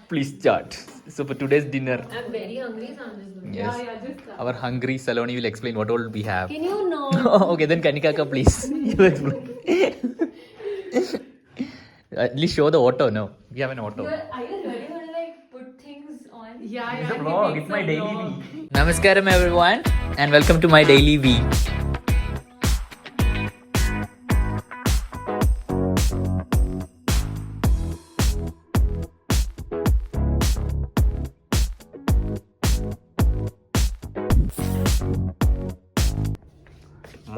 Please start. So for today's dinner, I'm very hungry, so I'm just doing yes, Yeah, just start. our hungry Saloni will explain what all we have. Can you not? Okay, then Kanikaka, please. You explain. At least show the auto. No, we have an auto. Are you really gonna like put things on? Yeah, It's a vlog. It's my daily V. Namaskaram, everyone, and welcome to my daily V.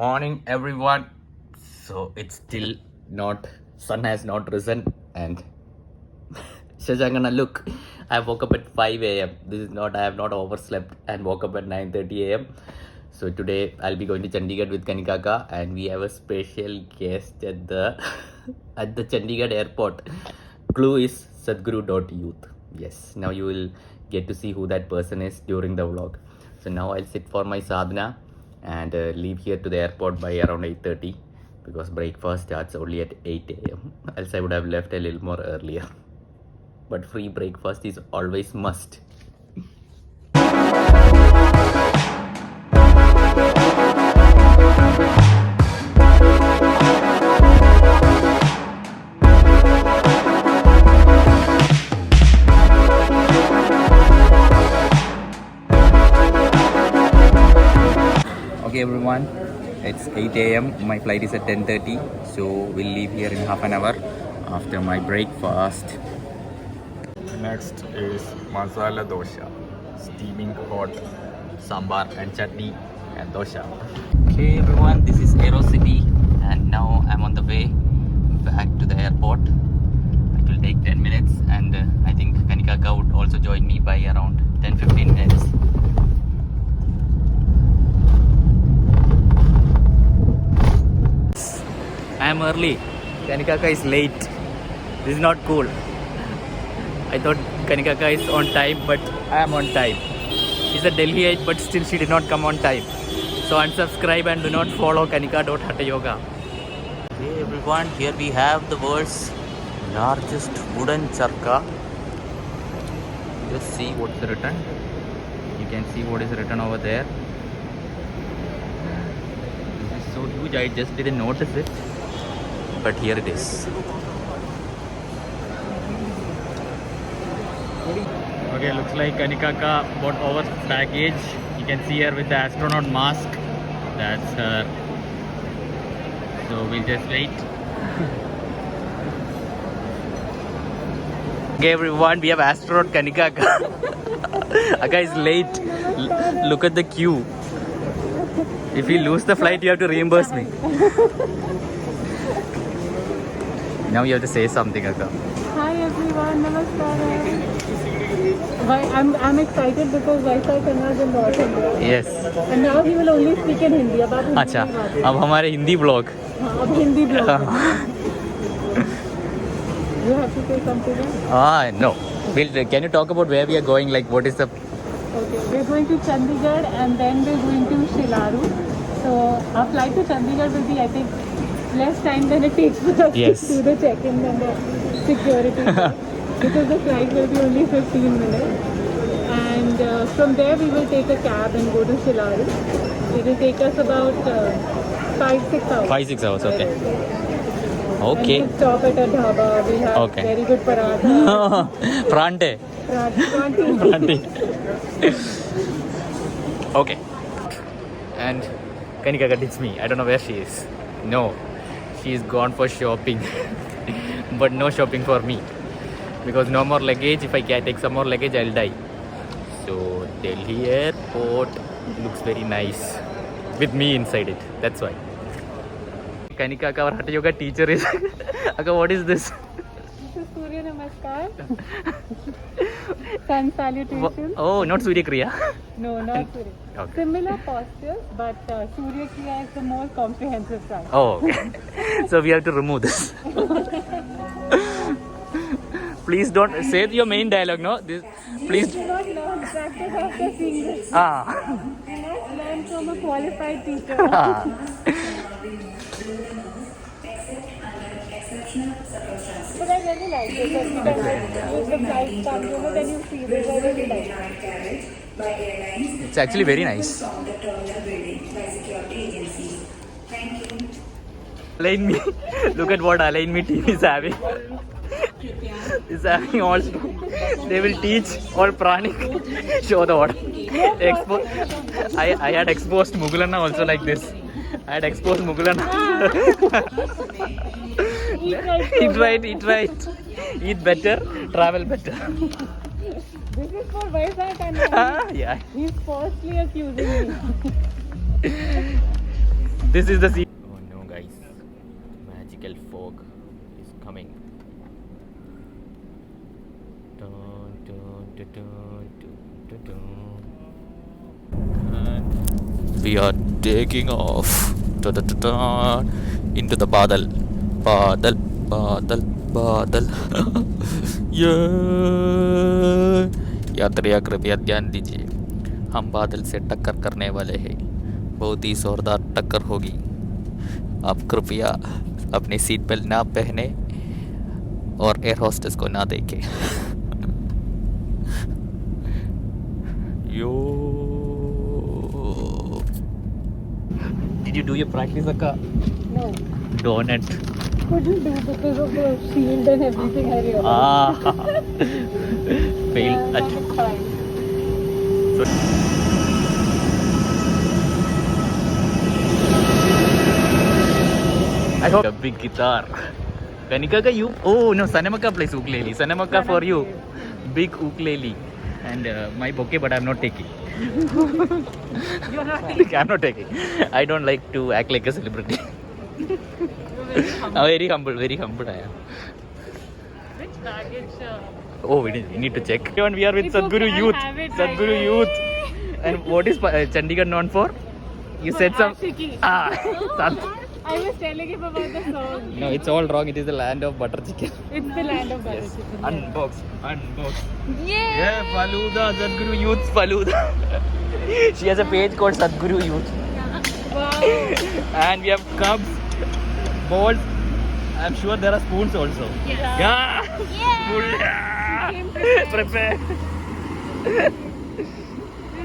Morning, everyone. So it's still not, sun has not risen, and Shashangana, look, I woke up at 5 a.m. This is not, I have not overslept and woke up at 9:30 a.m. So today I'll be going to Chandigarh with Kanikaka, and we have a special guest at the at the Chandigarh airport. Clue is Sadhguru.youth. Yes, now you will get to see who that person is during the vlog. So now I'll sit for my sadhana and leave here to the airport by around 8:30 because breakfast starts only at 8 a.m. Else I would have left a little more earlier. But free breakfast is always must. Okay everyone, it's 8 a.m. My flight is at 10:30, so we'll leave here in half an hour after my breakfast. Next is masala dosha, steaming hot sambar and chutney and dosha. Okay everyone, this is Aerocity, and now I'm on the way back to the airport. It will take 10 minutes, and I think Kanikaka would also join me by around 10-15 minutes. I am early. Kanikaka is late. This is not cool. I thought Kanikaka is on time, but I am on time. She's a Delhiite, but still she did not come on time. So unsubscribe and do not follow kanika.hathayoga. Okay everyone, here we have the world's largest wooden charka. Just see what's written. You can see what is written over there. This is so huge, I just didn't notice it. But here it is. Okay, looks like Kanikaka bought over baggage. You can see her with the astronaut mask. That's her. So we'll just wait. Okay everyone, we have astronaut Kanikaka. Aga is late. Look at the queue. If we lose the flight, you have to reimburse me. Now you have to say something, Akka. Hi everyone, namaskar. I'm excited because Vaisai Kannada is in North India. Yes. And now he will only speak in Hindi. अब आप हिंदी अच्छा, में बात करें। अब हमारे Hindi blog. हाँ, अब Hindi blog. You have to say something. No. Can you talk about where we are going? Like, what is the? Okay, we're going to Chandigarh and then we're going to Shilaru. So our flight to Chandigarh will be, I think, less time than it takes for us Yes. to do the check-in and the security check, because the flight will be only 15 minutes. And from there we will take a cab and go to Shilaru. It will take us about 5-6 hours. 5-6 hours. Okay. Okay. And we'll stop at a dhaba. We have Okay. very good paratha. Frante. Pranti. Okay. And Kanikaka ditched me. I don't know where she is. No. She is gone for shopping. But no shopping for me. Because no more luggage. If I take some more luggage, I'll die. So Delhi airport looks very nice. With me inside it. That's why. Kanikaka, our Hatha Yoga teacher is. Akka, what is this? This is Surya Namaskar. Sun salutation. Oh, not Surya Kriya. No, not Surya. Okay. Similar postures, but Surya Kriya is the more comprehensive side. Oh, okay. So we have to remove this. Please don't say your main dialogue, no? This, please. You do not learn practice after seeing this. Ah. You must learn from a qualified teacher. Ah. But I really like it. Every time the flight comes, then you see this. I really like it. It's actually very nice. Align Me. Look at what Align Me team is having. Is having all. They will teach all pranic. Show the what. I had exposed Mugulana also like this. I had exposed Mugulana. Eat right. Eat better, travel better. This is for Vaisak and Yeah. he's falsely accusing me. This is the scene. Oh no, guys. Magical fog is coming. Dun, dun, dun, dun, dun, dun, dun. And we are taking off into the badal. बादल यात्रिया कृपया ध्यान दीजिए, हम बादल से टक्कर करने वाले हैं। बहुत ही जोरदार टक्कर होगी। आप कृपया अपनी सीट बेल्ट ना पहने और एयर होस्टेस को ना देखें। यो Did you do your practice, Akka? No. Donut. Couldn't do because of the shield and everything I realized. Fail at. It's fine. I hope a big guitar. Kanika ka you? Oh no, Sanemaka plays ukulele. Sanemaka for you. Big ukulele. And my bouquet, but I'm not taking. You're not taking. I'm not taking. I don't like to act like a celebrity. Very humble I am. Which baggage? Oh, we need to check. And we are with It's Sadhguru okay, I'll Youth. have it Sadhguru right Youth. And what is Chandigarh known for? You said some. Ashiki. I was telling him about the song. No, it's all wrong. It is the land of butter chicken. It's the land of butter Yes. chicken. Unbox. Yay! Yeah, Faluda, Sadhguru Youth Faluda. She has a page called Sadhguru Youth. Wow. And we have cups, bowls. I'm sure there are spoons also. Yeah. Yeah. Spoon. Came Yeah. prepared. Prepare. This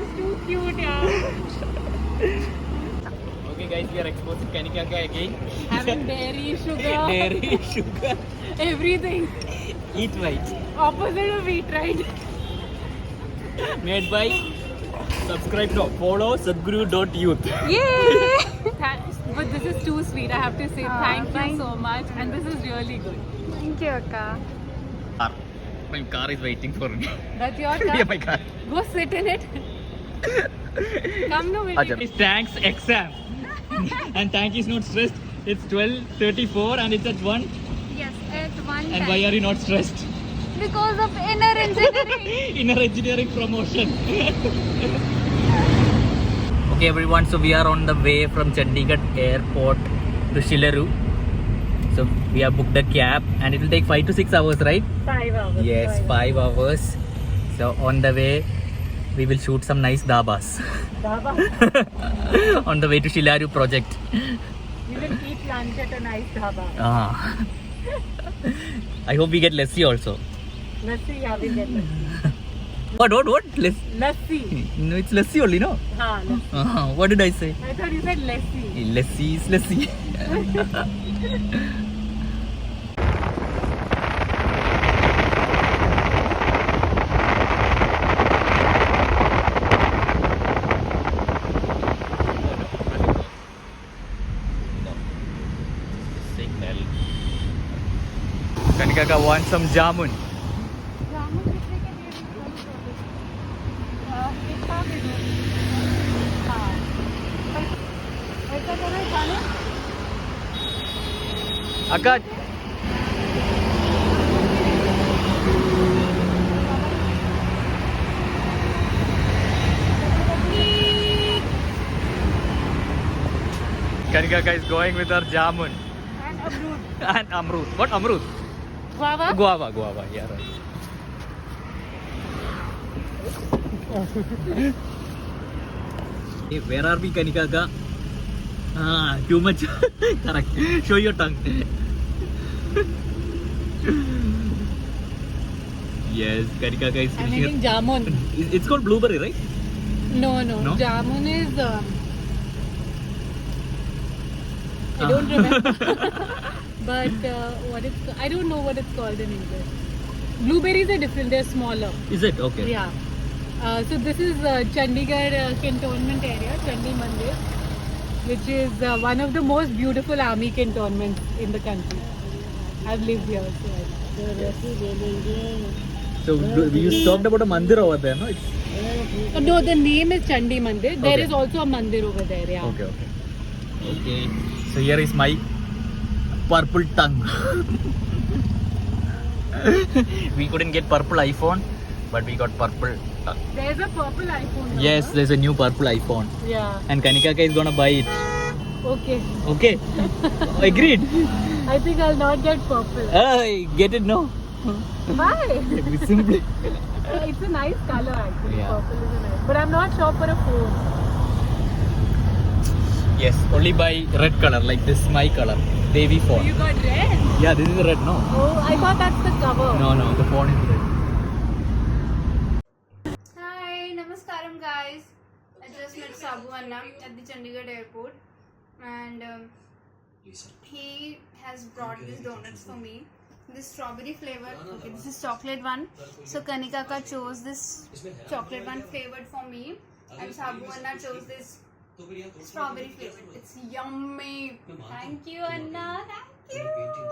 is too cute, yeah. Okay, guys, we are exposing Kanika again. Having dairy, sugar, Dairy, sugar. everything. Eat right. Opposite of eat right. Made by. Subscribe to follow Sadhguru.youth. Yay! But this is too sweet. I have to say thank you so much, and this is really good. Thank you, Akka. My car is waiting for me. That's your Yeah, car. my car. Go sit in it. Come no, we'll It's thanks exam. And thank is not stressed. It's 12:34 and it's at 1. Yes, at one And why are you not stressed? Because of inner engineering. Inner engineering promotion. Okay, everyone. So we are on the way from Chandigarh airport to Shilaru. So we have booked a cab and it will take 5 to 6 hours, right? 5 hours. Yes, 5 hours. So on the way, we will shoot some nice dabas. Dhaba. On the way to Shilaru project. We will eat lunch at a nice dhaba. I hope we get lassi also. Lassi, yeah, we get lassi. What? Lassi. No, it's lassi only, no? Haan, lassi. What did I say? I thought you said lassi. Lassi is lassi. Signal. Kanika wants some jamun. जामुन कितने के लिए एक खा के दो हाँ ऐसा करो खाना Akka. Kanika is going with her jamun. and अमरूद And amrut. What amrut? guava Guava. Yeah, right. Hey, where are we, Kanika? Too much. Correct. Show your tongue. Yes, Kanikaka is I'm finishing. eating jamun. It's called blueberry, right? No. No? Jamun is. I don't remember. But I don't know what it's called in English. Blueberries are different. They're smaller. Is it? Okay. Yeah. So this is Chandigarh cantonment area, Chandi Mandir, which is one of the most beautiful army cantonments in the country. I've lived here. So you talked about a mandir over there, no? No, the name is Chandi Mandir. There Okay. is also a mandir over there. Yeah. Okay. So here is my purple tongue. We couldn't get purple iPhone, but we got purple tongue. There's a purple iPhone. Now, Yes, huh? there's a new purple iPhone, Yeah. and Kanikaka is gonna buy it. Okay. Okay. Agreed. I think I'll not get purple. Get it? No. Why? Simply. It's a nice color actually. Yeah. Purple is a nice. But I'm not sure for a phone. Yes, only buy red color, like this is my color. Baby So phone. you got red? Yeah, this is red, no? Oh, I thought that's the cover. No, the phone is red. Hi, namaskaram guys. I just met Sabu Anna at the Chandigarh airport, and he has brought these donuts for me. This strawberry flavor. Okay, this is chocolate one. So Kanikaka chose this chocolate one flavored for me, and Sabu Anna chose this strawberry flavor. It's yummy. Thank you, Anna. Thank you.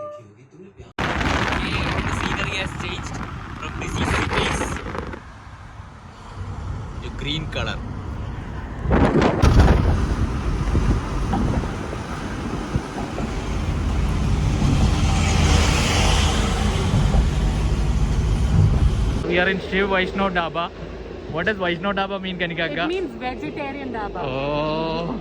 The scenery has changed from busy cities to green color. We are in Shiv Vaishnav Dhaba. What does Vaishnav Dhaba mean, Kanikaka? It means vegetarian dhaba. Oh.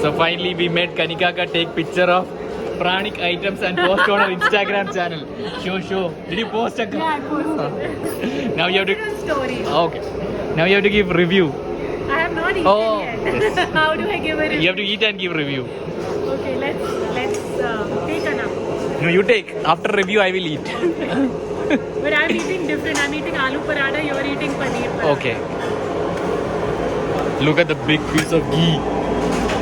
So finally we made Kanikaka take picture of pranic items and post on our Instagram channel. Show. Did you post a? Yeah, I posted. Now you have to. Posted a story. Okay. Now you have to give review. I have not eaten Oh, yet. yes. How do I give a review? You have to eat and give review. Okay, let's take a nap. No, you take. After review, I will eat. But I'm eating different. I'm eating aloo paratha. You're eating paneer paratha. Okay. Look at the big piece of ghee.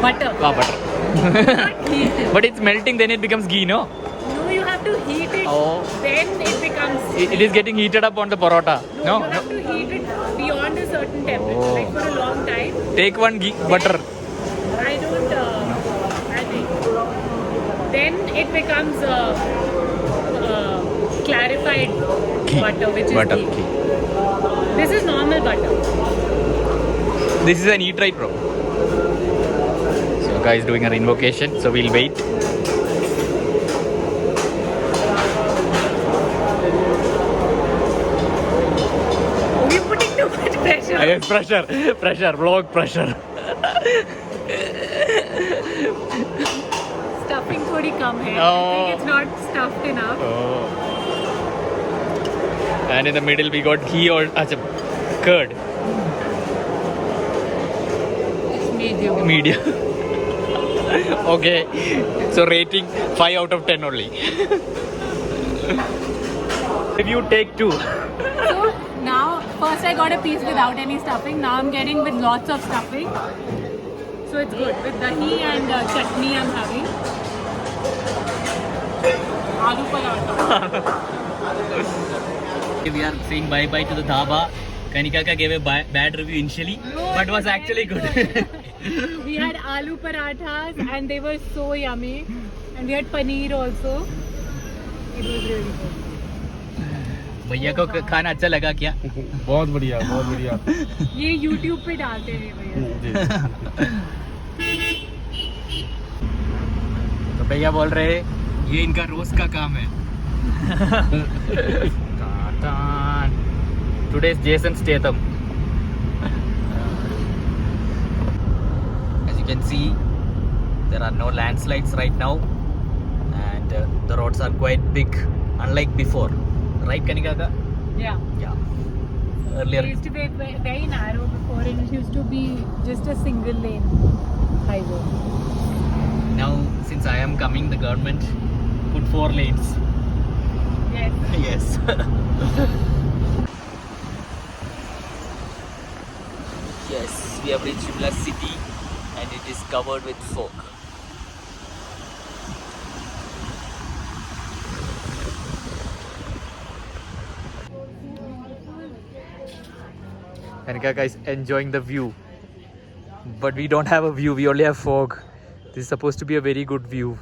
Butter. Butter. Not heat. But it's melting, then it becomes ghee, no? No, you have to heat it. Oh. Then it becomes. It is getting heated up on the parota. No, you have to heat it beyond a certain temperature, Oh. like for a long time. Take one ghee, butter. I don't. I think. Then it becomes clarified Ghee. butter, which is Butter. ghee. This is normal butter. This is an eat right, bro. So guys doing our invocation, so we'll wait. We're putting too much pressure. Yes, pressure, vlog pressure. Stuffing थोड़ी कम है. Oh. I think it's not stuffed enough. Oh. And in the middle we got ghee or curd. It's medium. Medium. Okay. So rating 5 out of 10 only. If you take 2. So now, first I got a piece without any stuffing. Now I'm getting with lots of stuffing. So it's good. With dahi and chutney I'm having. Aloo paratha. We are saying bye-bye to the dhaba. Kanikaka gave a bad review initially, No, but was it's actually very good. We had aloo parathas and they were so yummy. And we had paneer also. It was really good. भैया को खाना अच्छा लगा क्या? बहुत बढ़िया बहुत बढ़िया ये YouTube पे डालते हैं भैया. तो भैया बोल रहे हैं ये इनका रोज का काम है. Today's Jason Statham. As you can see, there are no landslides right now, and the roads are quite big, unlike before. Right, Kanikaka? Yeah. Yeah. It Earlier. used to be very narrow before and it used to be just a single lane highway. Now, since I am coming, the government put 4 lanes. Yes. Yes. Yes, we have reached Shimla city and it is covered with fog. And Kaka is enjoying the view. But we don't have a view, we only have fog. This is supposed to be a very good view.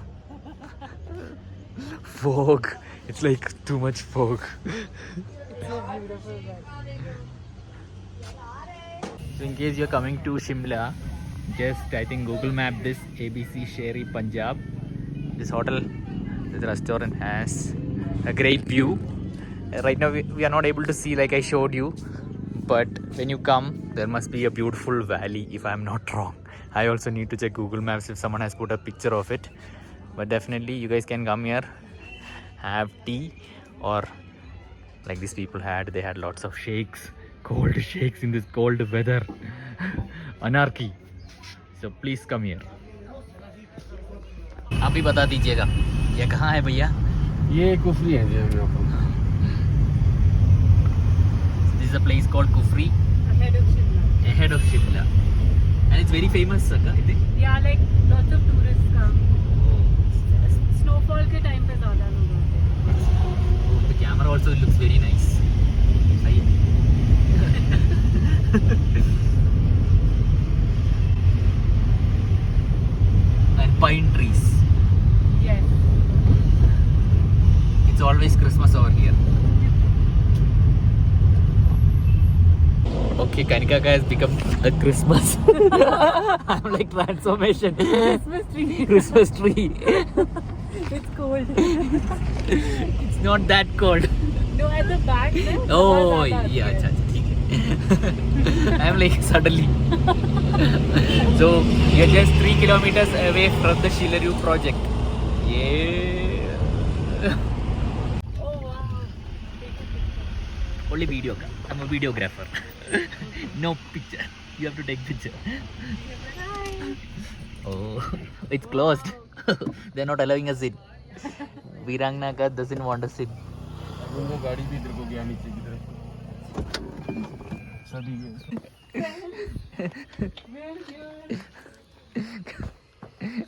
Fog. It's like too much fog. So in case you're coming to Shimla, just I think Google map this ABC Sherry Punjab. This hotel, this restaurant has a great view. Right now we are not able to see like I showed you, but when you come there must be a beautiful valley if I'm not wrong. I also need to check Google Maps if someone has put a picture of it, but definitely you guys can come here, have tea, or like these people they had lots of shakes, cold shakes in this cold weather. Anarchy. So please come here. आप ही बता दीजिएगा ये कहाँ है भैया? ये कुफरी है जी यहाँ पर. This is a place called Kufri, Ahead of Shimla. ahead of Shimla, and it's very famous, Saka. Yeah, like lots of tourists come. Snowfall के time पे ज़्यादा लोग आते हैं. The camera also looks very nice. सही है. And pine trees. Yes. It's always Christmas over here. Okay, Kanika has become a Christmas. I'm like transformation. Christmas tree. Christmas tree. It's cold. It's not that cold. No, at the back there. Oh, ज़्यादा yeah, आती है. अच्छा, ठीक है. I'm like suddenly. So we are just 3 kilometers away from the Shilaru project. Yeah. Oh wow. Only video. I'm a videographer. No picture. You have to take picture. Hi. Oh, it's closed. They're not allowing us in. Virangnagar doesn't want us in. वो गाड़ी भी इधर को गया नीचे की तरफ. सभी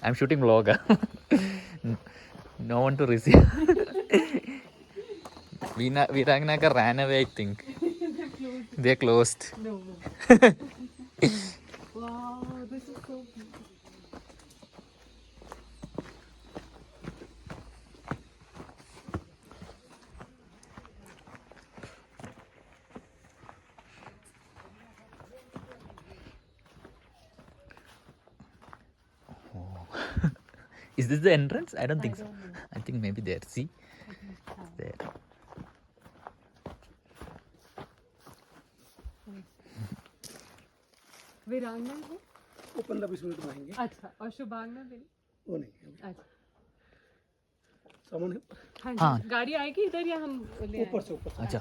I'm shooting vlog. No one to receive. Virangnagar ran away, I think. They're closed. No. Wow, this is so beautiful. Is this the entrance? I don't think so. I think maybe there. See? There. वीरांगना है? वो 15-20 minute में आएंगे. अच्छा, और शुभांगना भी? वो नहीं. अच्छा. सामान है हाँ हाँ. जी. गाड़ी आएगी इधर या हम ले ऊपर से ऊपर से. अच्छा.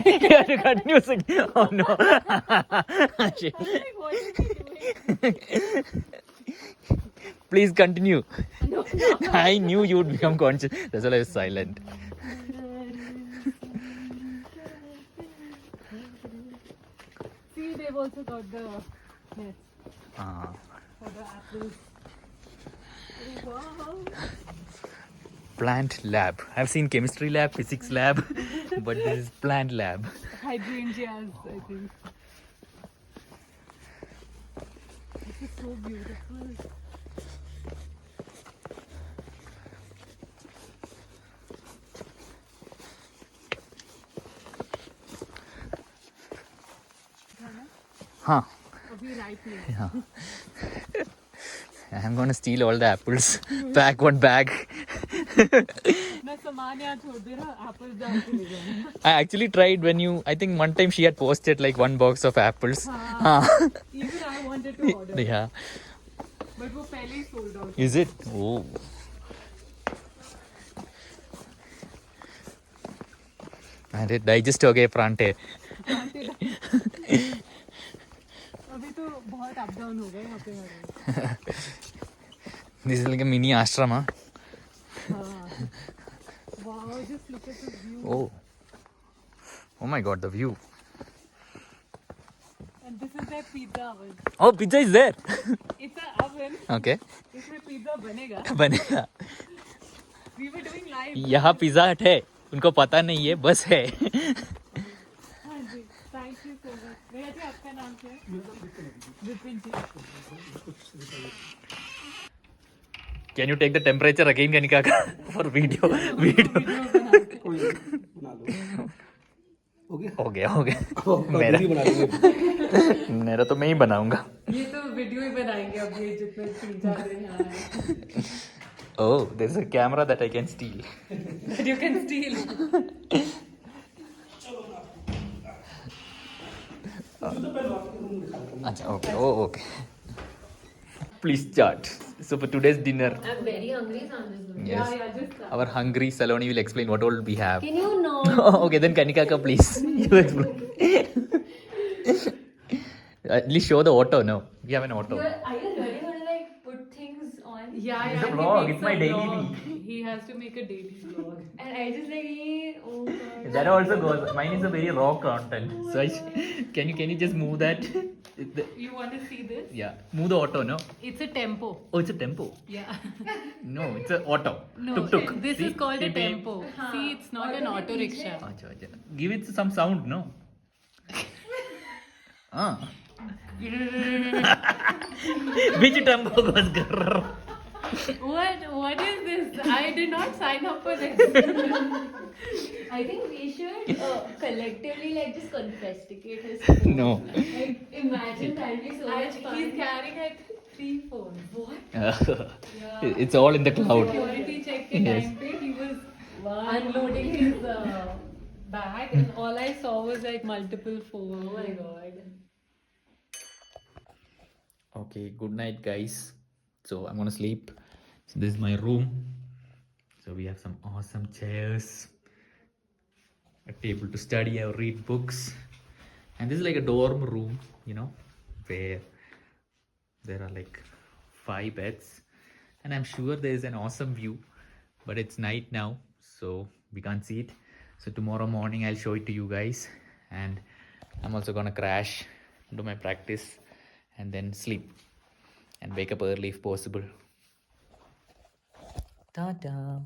You have to continue singing. Oh no. Shit. Please continue. I knew you would become conscious. That's why I was silent. See, they've also got the nets Ah. for the apples. Oh, wow. Plant lab. I've seen chemistry lab, physics lab, but this is plant lab. Hydrangeas, I think. This is so beautiful. Huh. Abhi ripe nahi. I'm gonna steal all the apples. Pack one bag. अपना सामान यहाँ छोड़ दे रहा Apple जाके ले जाना. I actually tried when you. I think one time she had posted like one box of apples. Even I wanted to order, Yeah. but वो पहले ही sold out. Is it? Oh. अरे डाइजेस्ट हो गए परांठे. अभी तो बहुत अप डाउन हो गए यहाँ पे हमारे. This is like a mini ashram. Huh? Wow, just look at the view. Oh. Oh my God, the view. And this is their pizza oven. Oh, pizza is there. It's an oven. Okay. इसमें pizza बनेगा. बनेगा. We were doing live. यहाँ pizza हट है. उनको पता नहीं है, बस है. हाँ जी. Thank you so much. भैया जी आपका नाम क्या है? विपिन जी. Can you take the temperature again, Kanika, for video? बना लो. हो गया. हो गया, हो गया. अब मेरा वीडियो बना लो. मेरा तो मैं ही बनाऊंगा. ये तो वीडियो ही बनाएंगे अब ये जितने 3-4 दिन यहाँ आए. Oh, there's a camera that I can steal. That you can steal. अच्छा, okay. Oh, okay. Please start. So for today's dinner, I'm very hungry, so I'm just going. yes, Yeah, just our hungry Saloni will explain what all we have. Can you not? Okay, then Kanika, please. You explain. At least show the auto. No, we have an auto. Are you really gonna like put things on? Yeah, It's a he vlog, makes it's my a daily vlog. He has to make a daily vlog. And I just like, oh god. That also goes. Mine is a very raw content. So can you just move that? You want to see this? Yeah, move the auto. No. It's a tempo. Oh, it's a tempo. Yeah. No, it's a auto. No, Tuk-tuk. this See? is called a Beep, beep. tempo. See, it's not an auto rickshaw. Acha, acha. Give it some sound, no? Which tempo goes grrr? What is this? I did not sign up for this. I think we should collectively like just confiscate his phone. No. Like imagine that'd be so much He's fun. carrying like 3 phones. What? It's all in the cloud. Security check के Yes. time पे he was unloading his bag and all I saw was like multiple phones. Oh my god. Okay, good night, guys. So I'm gonna sleep. So this is my room. So we have some awesome chairs, a table to study or read books, and this is like a dorm room, you know, where there are like 5 beds, and I'm sure there is an awesome view, but it's night now, so we can't see it. So tomorrow morning I'll show it to you guys, and I'm also gonna crash, do my practice, and then sleep and wake up early if possible. Ta-da!